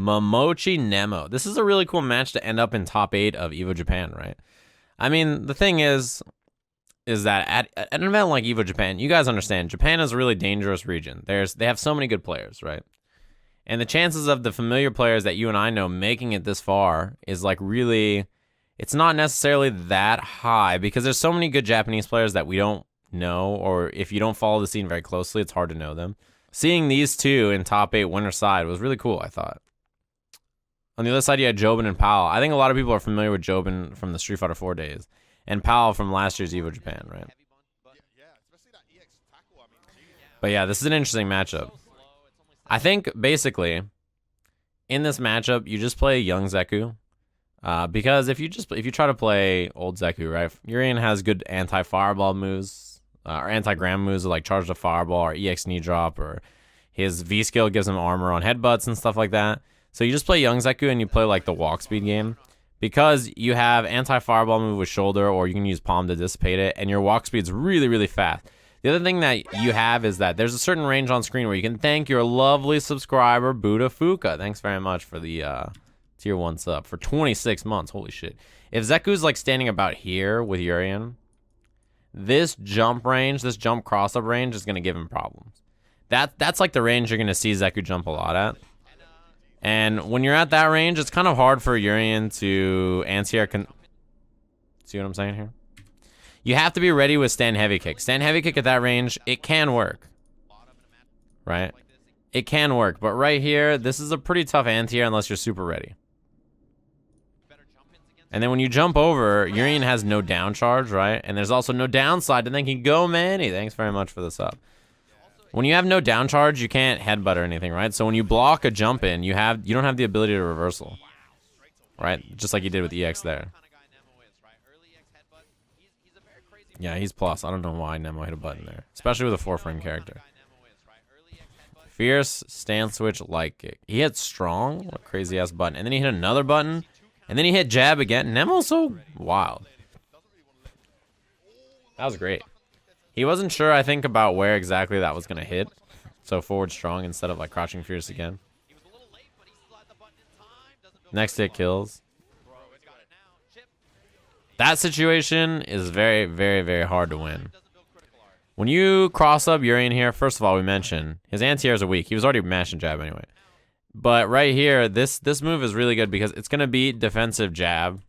Momochi Nemo. This is a really cool match to end up in top 8 of EVO Japan, right? I mean, the thing is that at an event like EVO Japan, you guys understand, Japan is a really dangerous region. They have so many good players, right? And the chances of the familiar players that you and I know making it this far is like really, it's not necessarily that high because there's so many good Japanese players that we don't know, or if you don't follow the scene very closely, it's hard to know them. Seeing these two in top 8 winner side was really cool, I thought. On the other side, you had Jobin and Powell. I think a lot of people are familiar with Jobin from the Street Fighter 4 days, and Powell from last year's EVO Japan, right? But yeah, this is an interesting matchup. I think, basically, in this matchup, you just play young Zeku. Because if you try to play old Zeku, right? Urien has good anti-fireball moves, or anti-gram moves like charge the fireball or EX knee drop, or his V skill gives him armor on headbutts and stuff like that. So you just play young Zeku and you play like the walk speed game. Because you have anti-fireball move with shoulder, or you can use palm to dissipate it, and your walk speed's really, really fast. The other thing that you have is that there's a certain range on screen where you can thank your lovely subscriber, Buddha Fuka. Thanks very much for the tier 1 sub for 26 months. Holy shit. If Zeku's like standing about here with Urien, this jump range, this jump cross-up range is going to give him problems. That's like the range you're going to see Zeku jump a lot at. And when you're at that range, it's kind of hard for Urien to anti-air. See what I'm saying here? You have to be ready with stand heavy kick. Stand heavy kick at that range, it can work. Right? It can work. But right here, this is a pretty tough anti-air unless you're super ready. And then when you jump over, Urien has no down charge, right? And there's also no downside to thinking, go Manny. Thanks very much for the sub. When you have no down charge, you can't headbutt or anything, right? So when you block a jump in, you don't have the ability to reversal. Right? Just like you did with EX there. Yeah, he's plus. I don't know why Nemo hit a button there. Especially with a 4-frame character. Fierce, stand switch, light kick. He hit strong, what a crazy ass button. And then he hit another button. And then he hit jab again. Nemo's so wild. That was great. He wasn't sure, I think, about where exactly that was going to hit. So forward strong instead of like crouching fierce again. Next hit kills. That situation is very, very, very hard to win. When you cross up Urien here, first of all, we mentioned his anti-airs are weak. He was already mashing jab anyway. But right here, this move is really good because it's going to be defensive jab,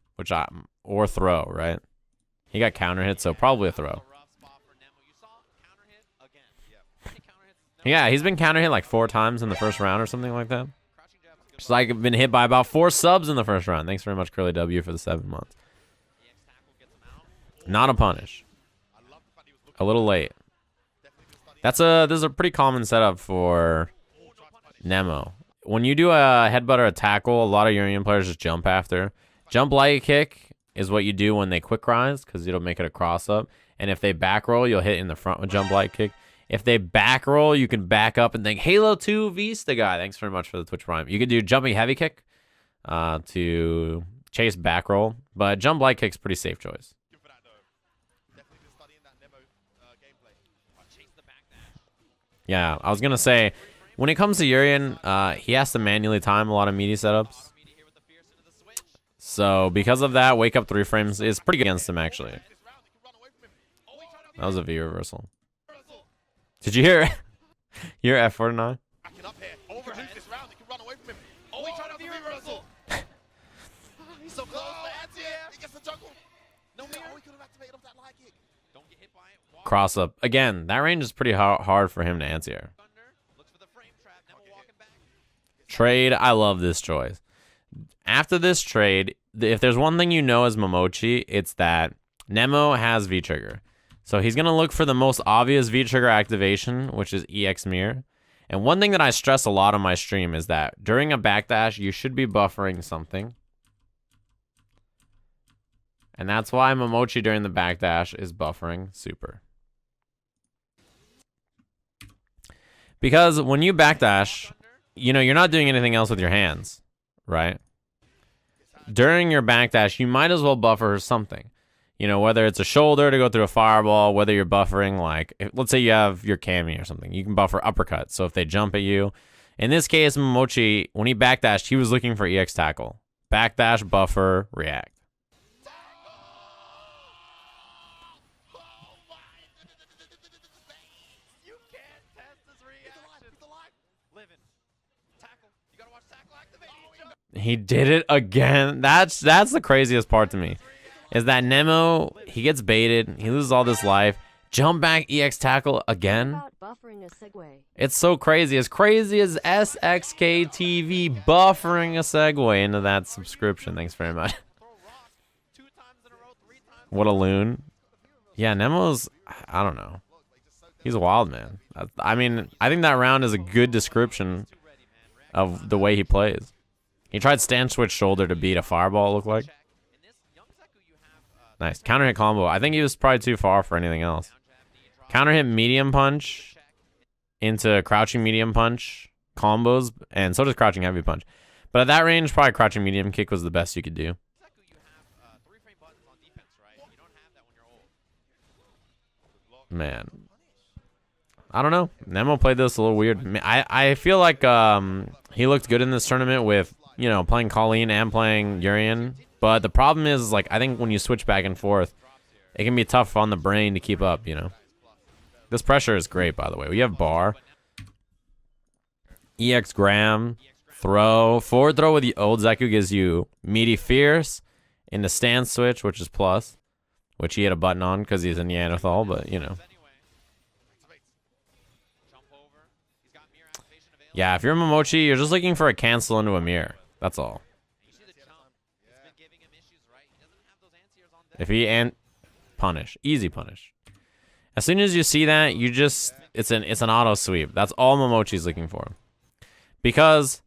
or throw, right? He got counter hit, so probably a throw. Yeah, he's been counter hit like 4 times in the first round or something like that. Just like been hit by about 4 subs in the first round. Thanks very much, Curly W, for the 7 months. Not a punish. A little late. This is a pretty common setup for Nemo. When you do a headbutt or a tackle, a lot of Urien players just jump after. Jump light kick is what you do when they quick rise, because it'll make it a cross up. And if they back roll, you'll hit in the front with jump light kick. If they back roll, you can back up and think Halo 2 Vista guy. Thanks very much for the Twitch Prime. You could do jumping heavy kick to chase back roll, but jump light kick's pretty safe choice. Yeah, I was gonna say, when it comes to Urien, he has to manually time a lot of meaty setups. So because of that, wake up 3 frames is pretty good against him actually. That was a V reversal. Did you hear F49? Cross up. Again, that range is pretty hard for him to anti-air. Trade, I love this choice. After this trade, if there's one thing you know as Momochi, it's that Nemo has V-Trigger. So he's going to look for the most obvious V-Trigger activation, which is EX Mirror. And one thing that I stress a lot on my stream is that during a backdash, you should be buffering something. And that's why Momochi during the backdash is buffering super. Because when you backdash, you know, you're not doing anything else with your hands, right? During your backdash, you might as well buffer something. You know, whether it's a shoulder to go through a fireball, whether you're buffering, like, let's say you have your Kami or something, you can buffer uppercut. So if they jump at you, In this case, Momochi, when he backdashed, he was looking for EX tackle. Backdash, buffer, react. He did it again. That's the craziest part to me. Is that Nemo, he gets baited, he loses all this life. Jump back EX tackle again. It's so crazy. As crazy as SXK TV buffering a segue into that subscription. Thanks very much. What a loon. Yeah, Nemo's, I don't know. He's a wild man. I mean, I think that round is a good description of the way he plays. He tried stand switch shoulder to beat a fireball, it looked like. Nice. Counter hit combo. I think he was probably too far for anything else. Counter hit medium punch into crouching medium punch combos, and so does crouching heavy punch. But at that range, probably crouching medium kick was the best you could do. Man. I don't know. Nemo played this a little weird. I feel like he looked good in this tournament with, you know, playing Colleen and playing Urien. But the problem is, like, I think when you switch back and forth, it can be tough on the brain to keep up, you know. This pressure is great, by the way. We have bar. EX Graham. Throw. Forward throw with the old Zeku gives you meaty fierce into stand switch, which is plus. Which he had a button on because he's a Neanderthal, but, you know. Yeah, if you're Momochi, you're just looking for a cancel into a mirror. That's all. If he punish, easy punish. As soon as you see that, you just it's an auto sweep. That's all Momochi's looking for. Because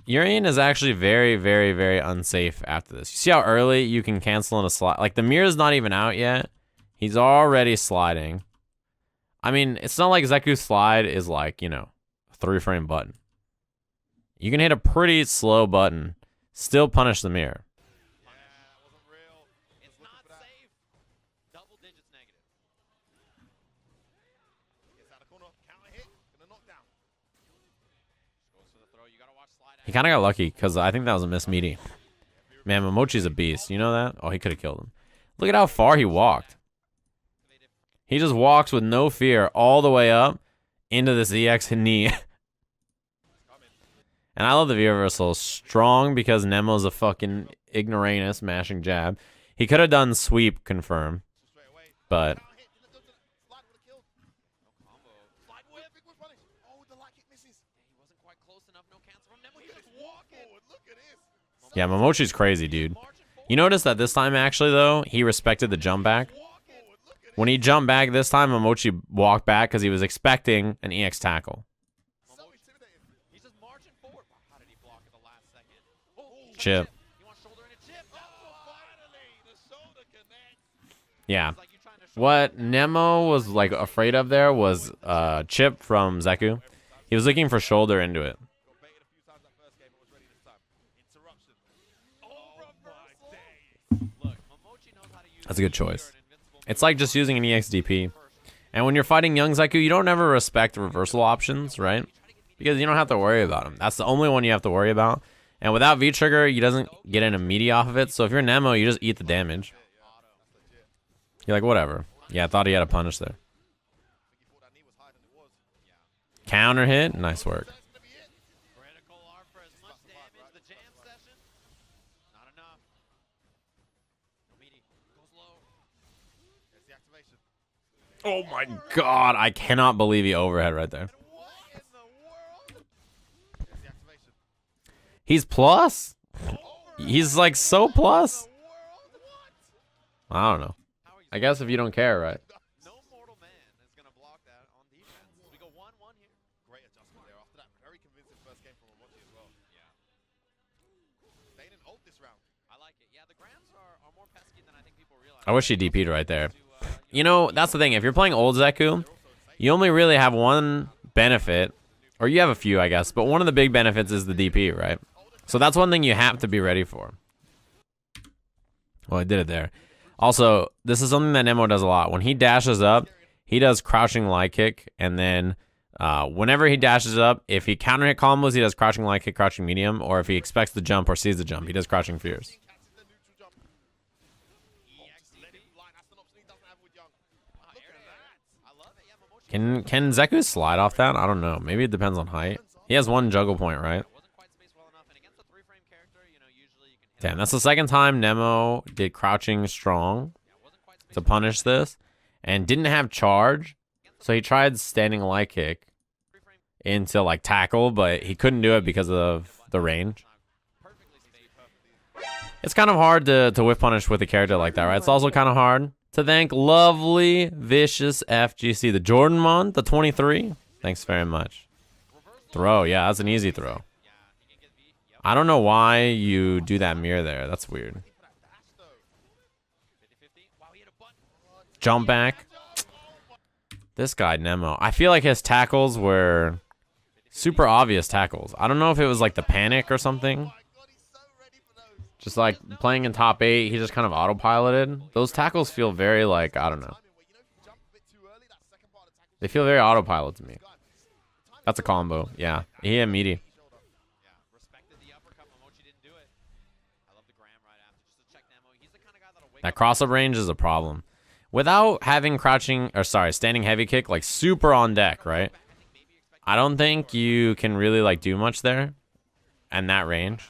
Urien is actually very, very, very unsafe after this. You see how early you can cancel in a slide? Like, the mirror's not even out yet. He's already sliding. I mean, it's not like Zeku's slide is like, you know, a 3-frame button. You can hit a pretty slow button, still punish the mirror. He kind of got lucky because I think that was a miss meaty. Man, Momochi's a beast. You know that? Oh, he could have killed him. Look at how far he walked. He just walks with no fear all the way up into this EX knee. And I love the V reversal. Strong because Nemo's a fucking ignoramus mashing jab. He could have done sweep confirm. But... yeah, Momochi's crazy, dude. You notice that this time, actually, though, he respected the jump back. When he jumped back this time, Momochi walked back because he was expecting an EX tackle. Chip. Yeah. What Nemo was, like, afraid of there was chip from Zeku. He was looking for shoulder into it. That's a good choice. It's like just using an EXDP. And when you're fighting young Zeku, you don't ever respect reversal options, right? Because you don't have to worry about them. That's the only one you have to worry about. And without V-Trigger, he doesn't get an immediate off of it. So if you're Nemo, you just eat the damage. You're like, whatever. Yeah, I thought he had a punish there. Counter hit. Nice work. Oh my god, I cannot believe he overhead right there. He's plus? He's like so plus? I don't know. I guess if you don't care, right? No mortal man is gonna block that on defense. We go 1-1 here. Great adjustment there after that. Very convincing first game from Mochi as well. Yeah. They didn't ult this round. I like it. Yeah, the Grams are more pesky than I think people realize. I wish he DP'd right there. You know, that's the thing. If you're playing old Zeku, you only really have one benefit, or you have a few, I guess, but one of the big benefits is the DP, right? So that's one thing you have to be ready for. Well, I did it there. Also, this is something that Nemo does a lot. When he dashes up, he does crouching lie kick and then Whenever he dashes up, if he counter hit combos, he does crouching light kick, crouching medium, or if he expects the jump or sees the jump, he does crouching fierce. Can Zeku slide off that? I don't know. Maybe it depends on height. He has one juggle point, right? Damn, that's the second time Nemo did crouching strong to punish this and didn't have charge. So he tried standing light kick into like tackle, but he couldn't do it because of the range. It's kind of hard to whip punish with a character like that, right? It's also kind of hard to thank lovely, vicious FGC. The Jordanmon, the 23. Thanks very much. Throw, yeah, that's an easy throw. I don't know why you do that mirror there. That's weird. Jump back. This guy, Nemo. I feel like his tackles were super obvious tackles. I don't know if it was like the panic or something. Just like playing in top 8, he just kind of autopiloted. Those tackles feel very like, I don't know. They feel very autopilot to me. That's a combo. Yeah, he had meaty. That cross-up range is a problem. Without having standing heavy kick, like super on deck, right? I don't think you can really like do much there and that range.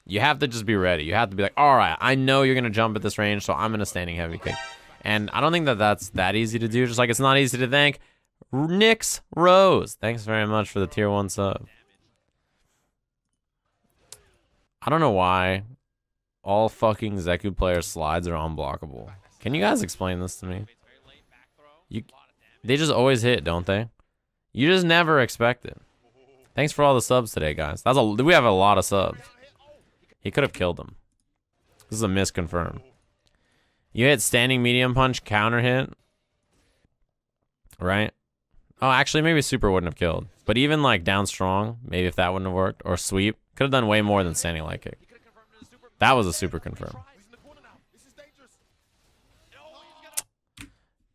You have to just be ready. You have to be like, all right, I know you're going to jump at this range, so I'm going to standing heavy kick. And I don't think that that's that easy to do. Just like it's not easy to thank Nyx Rose. Thanks very much for the tier 1 sub. I don't know why all fucking Zeku player slides are unblockable. Can you guys explain this to me? They just always hit, don't they? You just never expect it. Thanks for all the subs today, guys. We have a lot of subs. He could have killed him. This is a miss confirmed. You hit standing medium punch, counter hit. Right? Oh, actually, maybe super wouldn't have killed. But even like down strong, maybe if that wouldn't have worked. Or sweep. Could have done way more than standing light kick. That was a super confirm.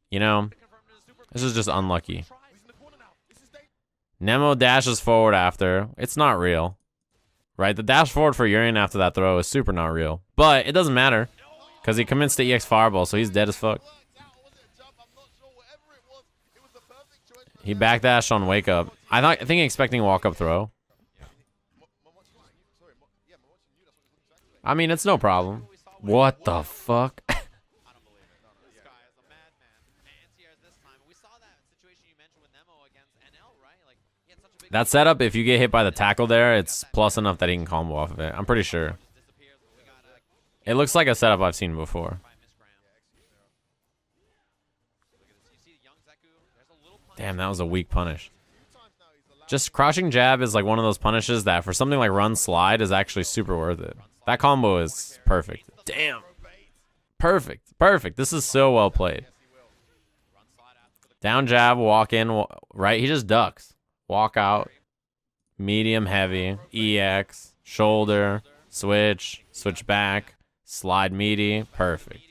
You know, this is just unlucky. Nemo dashes forward after. It's not real. Right? The dash forward for Urien after that throw is super not real. But it doesn't matter. Because he commits to EX Fireball, so he's dead as fuck. He backdashed on wake up. I think expecting walk up throw. I mean, it's no problem. What the fuck? That setup, if you get hit by the tackle there, it's plus enough that he can combo off of it. I'm pretty sure. It looks like a setup I've seen before. Damn, that was a weak punish. Just crouching jab is like one of those punishes that for something like run slide is actually super worth it. That combo is perfect. Damn. Perfect. Perfect. This is so well played. Down jab, walk in, right? He just ducks. Walk out. Medium heavy. EX. Shoulder. Switch. Switch back. Slide meaty. Perfect.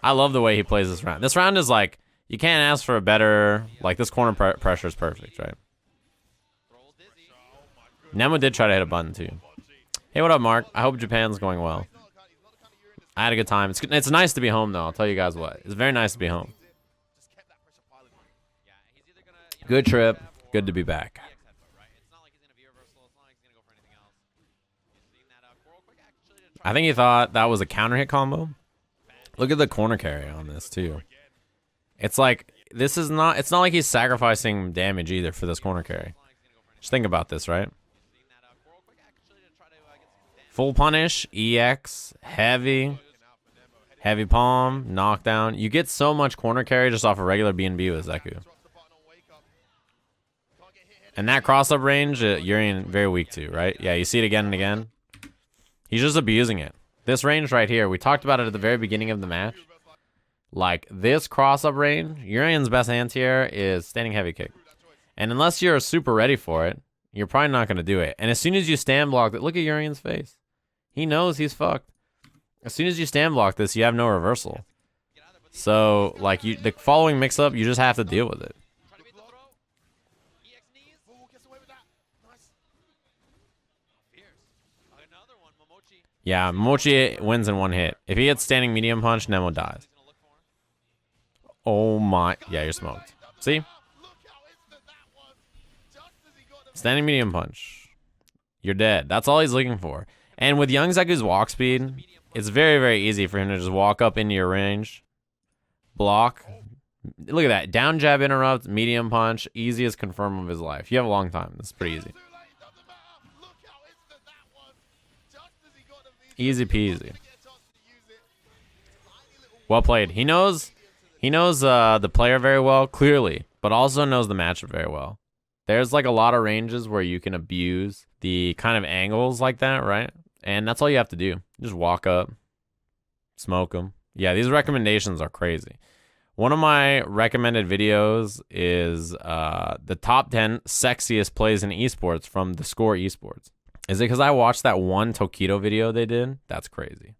I love the way he plays this round. This round is like, you can't ask for a better, like this corner pressure is perfect, right? Nemo did try to hit a button too. Hey, what up, Mark? I hope Japan's going well. I had a good time. It's nice to be home, though. I'll tell you guys what. It's very nice to be home. Good trip. Good to be back. I think he thought that was a counter hit combo. Look at the corner carry on this, too. It's like, it's not like he's sacrificing damage either for this corner carry. Just think about this, right? Full punish, EX, heavy palm, knockdown. You get so much corner carry just off a regular B&B with Zeku. And that cross-up range, Urien very weak to, right? Yeah, you see it again and again. He's just abusing it. This range right here, we talked about it at the very beginning of the match. Like, this cross-up range, Urien's best anti-air is standing heavy kick. And unless you're super ready for it, you're probably not going to do it. And as soon as you stand block it, look at Urien's face. He knows he's fucked. As soon as you stand block this, you have no reversal. So, like, the following mix-up, you just have to deal with it. Yeah, Mochi wins in one hit. If he hits standing medium punch, Nemo dies. Oh my. Yeah, you're smoked. See? Standing medium punch. You're dead. That's all he's looking for. And with young Zeku's walk speed, it's very, very easy for him to just walk up into your range. Block. Look at that. Down jab interrupt, medium punch. Easiest confirm of his life. You have a long time. This is pretty easy. Easy peasy. Well played. He knows the player very well, clearly, but also knows the matchup very well. There's like a lot of ranges where you can abuse the kind of angles like that, right? And that's all you have to do. Just walk up, smoke them. Yeah, these recommendations are crazy. One of my recommended videos is the top 10 sexiest plays in esports from the Score Esports. Is it because I watched that one Tokido video they did? That's crazy.